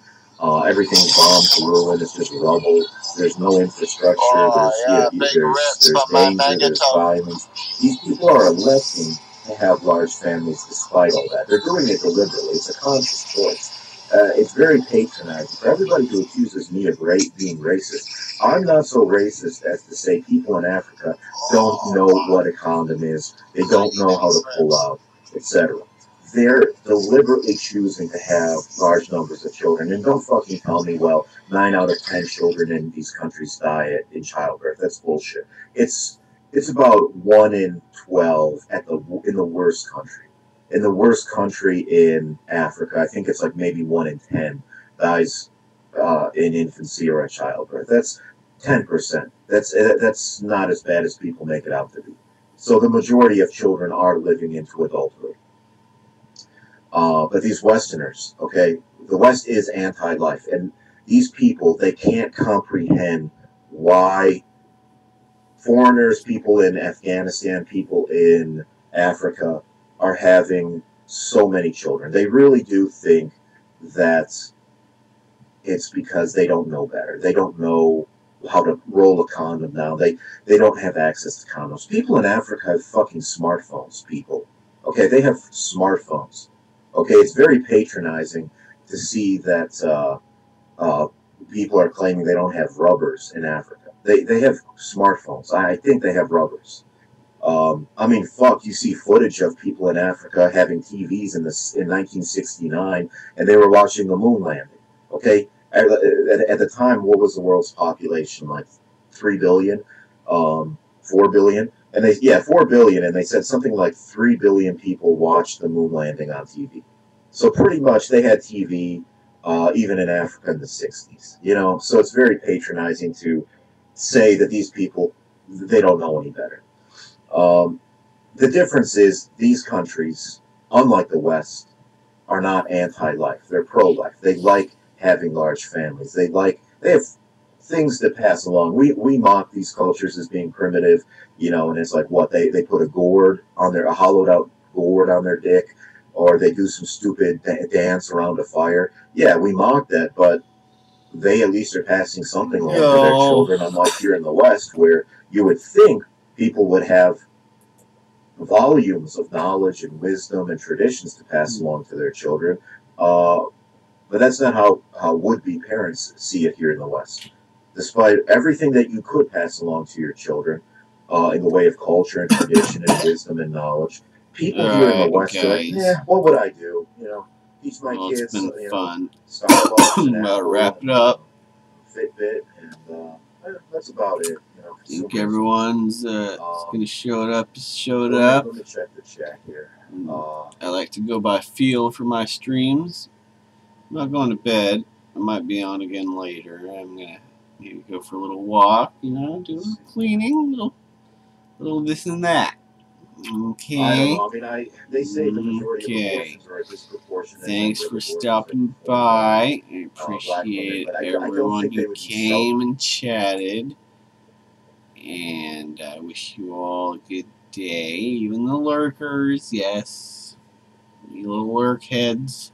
Everything's bombed to ruin. It's just rubble. There's no infrastructure. There's danger. There's violence. These people are electing to have large families despite all that. They're doing it deliberately. It's a conscious choice. It's very patronizing for everybody who accuses me of being racist. I'm not so racist as to say people in Africa don't know what a condom is. They don't know how to pull out, etc. They're deliberately choosing to have large numbers of children. And don't fucking tell me, 9 out of 10 children in these countries die in childbirth. That's bullshit. It's about 1 in 12 in the worst country. In the worst country in Africa, I think it's like maybe 1 in 10 dies in infancy or at childbirth. That's 10%. That's not as bad as people make it out to be. So the majority of children are living into adulthood. But these Westerners, okay, the West is anti-life, and these people, they can't comprehend why foreigners, people in Afghanistan, people in Africa are having so many children. They really do think that it's because they don't know better. They don't know how to roll a condom down. They don't have access to condoms. People in Africa have fucking smartphones, people. Okay, they have smartphones. Okay, it's very patronizing to see that people are claiming they don't have rubbers in Africa. They have smartphones. I think they have rubbers. You see footage of people in Africa having TVs in 1969, and they were watching the moon landing. Okay, at the time, what was the world's population like? 3 billion, 4 billion, and 4 billion, and they said something like 3 billion people watched the moon landing on TV. So pretty much they had TV even in Africa in the 60s. So it's very patronizing to say that these people, they don't know any better. The difference is these countries, unlike the West, are not anti-life. They're pro-life. They like having large families. They have things that pass along. We mock these cultures as being primitive, and it's like what they put a hollowed out gourd on their dick, or they do some stupid dance around a fire. Yeah, we mock that, but they at least are passing something along to their children, unlike here in the West, where you would think people would have volumes of knowledge and wisdom and traditions to pass along to their children. But that's not how would-be parents see it here in the West. Despite everything that you could pass along to your children in the way of culture and tradition and wisdom and knowledge, people here in the West are like, what would I do? Teach my kids, it's been fun. Starbucks and About to Apple wrap it and, up. Fitbit, and that's about it. I think everyone's gonna show up. Let me check the chat here. I like to go by feel for my streams. I'm not going to bed. I might be on again later. I'm gonna maybe go for a little walk. Do a little cleaning, little this and that. Okay. I don't know. They say the majority of abortions are disproportionate. Thanks for stopping by. I appreciate everyone who came and chatted. And I wish you all a good day. Even the lurkers, yes. You little lurk heads.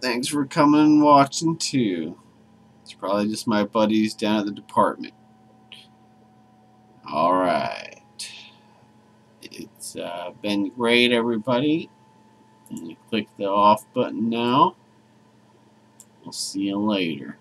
thanks for coming and watching too. It's probably just my buddies down at the department. Alright. It's been great, everybody. And you click the off button now. We'll see you later.